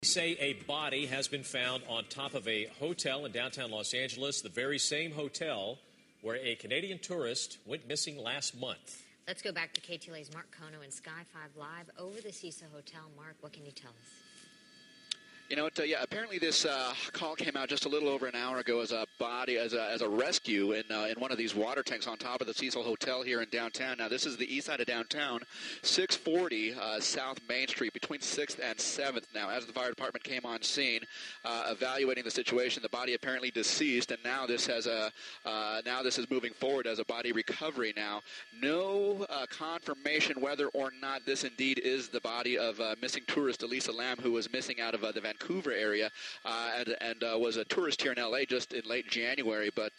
Say a body has been found on top of a hotel in downtown Los Angeles, the very same hotel where a Canadian tourist went missing last month. Let's go back to KTLA's Mark Kono and Sky 5 Live over the Cecil Hotel. Mark, what can you tell us? You know, apparently this call came out just a little over an hour ago as a body, as a rescue in one of these water tanks on top of the Cecil Hotel here in downtown. Now, this is the east side of downtown, 640 South Main Street, between 6th and 7th. Now, as the fire department came on scene, evaluating the situation, the body apparently deceased, and now this has now this is moving forward as a body recovery. Now, no confirmation whether or not this indeed is the body of missing tourist Elisa Lam, who was missing out of the Vancouver area and was a tourist here in L.A. just in late January. But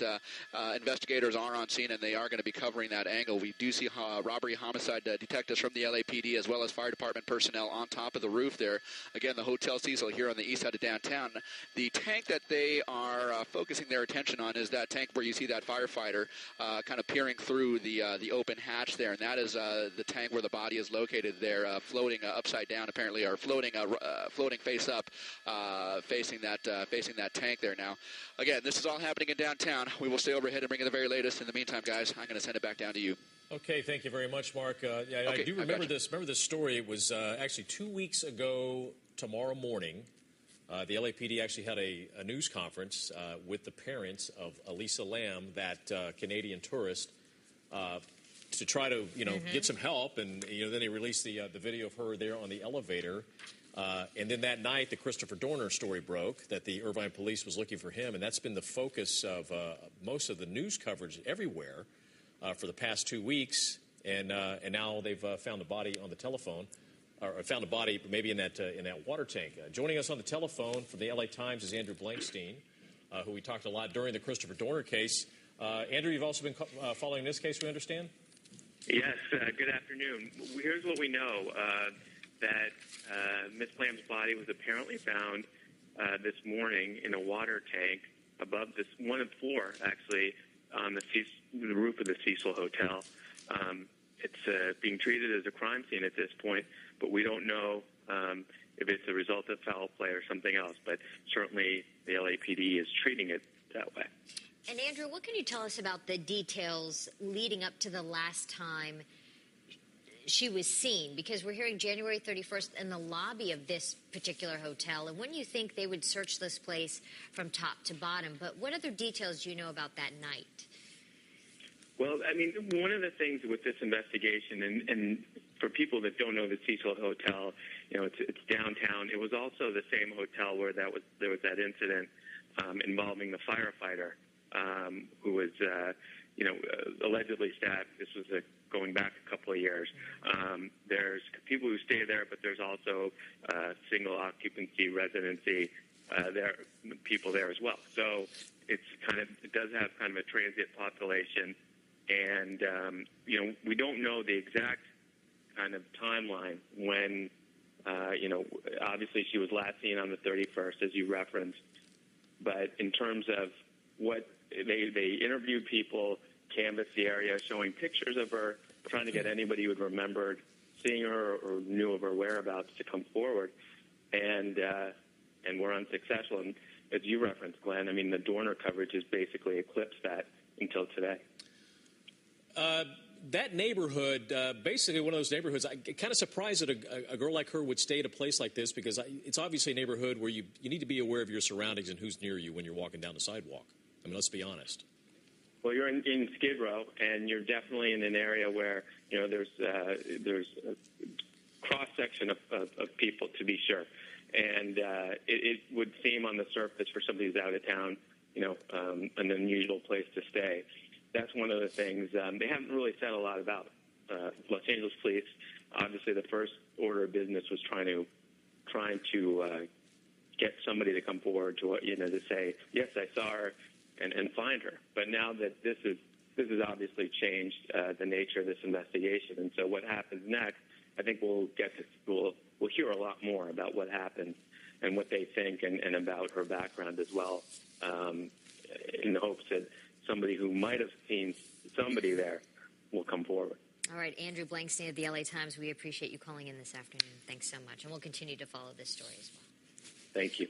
investigators are on scene, and they are going to be covering that angle. We do see robbery homicide detectives from the LAPD as well as fire department personnel on top of the roof there. Again, the Hotel Cecil here on the east side of downtown. The tank that they are focusing their attention on is that tank where you see that firefighter kind of peering through the open hatch there, and that is the tank where the body is located there, floating upside down apparently, or floating face up, facing that tank there. Now, again, this is all happening in downtown. We will stay overhead and bring you the very latest. In the meantime, guys, I'm going to send it back down to you. Okay, thank you very much, Mark. Okay, I do remember this. Remember this story? It was actually 2 weeks ago tomorrow morning. The LAPD actually had a news conference with the parents of Elisa Lam, that Canadian tourist, to try to get some help. And then they released the video of her there on the elevator. And then that night, the Christopher Dorner story broke that the Irvine police was looking for him, and that's been the focus of most of the news coverage everywhere for the past 2 weeks. And now they've found the body on the telephone, or found a body maybe in that water tank. Joining us on the telephone from the LA Times is Andrew Blankstein, who we talked a lot during the Christopher Dorner case. Andrew, you've also been following this case, we understand? Yes, good afternoon. Here's what we know. That Miss Lam's body was apparently found this morning in a water tank above this one of four, actually, on the roof of the Cecil Hotel. It's being treated as a crime scene at this point, but we don't know if it's a result of foul play or something else. But certainly the LAPD is treating it that way. And Andrew, what can you tell us about the details leading up to the last time she was seen? Because we're hearing January 31st in the lobby of this particular hotel. And when you think they would search this place from top to bottom, but what other details do you know about that night? Well, I mean, one of the things with this investigation, and for people that don't know the Cecil Hotel, it's downtown. It was also the same hotel where there was that incident involving the firefighter who was, allegedly stabbed. This was going back a couple of years. There's people who stay there, but there's also single occupancy residency people there as well. So it does have kind of a transient population, and we don't know the exact kind of timeline when obviously she was last seen on the 31st, as you referenced. But in terms of what they interviewed people, canvassed the area, showing pictures of her, trying to get anybody who had remembered seeing her or knew of her whereabouts to come forward, and were unsuccessful. And as you referenced, Glenn, I mean, the Dorner coverage has basically eclipsed that until today. That neighborhood, basically one of those neighborhoods, I'm kind of surprised that a girl like her would stay at a place like this, because it's obviously a neighborhood where you need to be aware of your surroundings and who's near you when you're walking down the sidewalk. I mean, let's be honest. Well, you're in Skid Row, and you're definitely in an area where there's a cross section of people, to be sure, and it would seem on the surface for somebody who's out of town, an unusual place to stay. That's one of the things they haven't really said a lot about. Los Angeles police, obviously, the first order of business was trying to get somebody to come forward to say, yes, I saw her, and find her. But now that this has obviously changed the nature of this investigation, and so what happens next, I think we'll hear a lot more about what happened and what they think, and about her background as well, in the hopes that somebody who might have seen somebody there will come forward. All right, Andrew Blankstein of the LA Times, we appreciate you calling in this afternoon. Thanks so much, and we'll continue to follow this story as well. Thank you.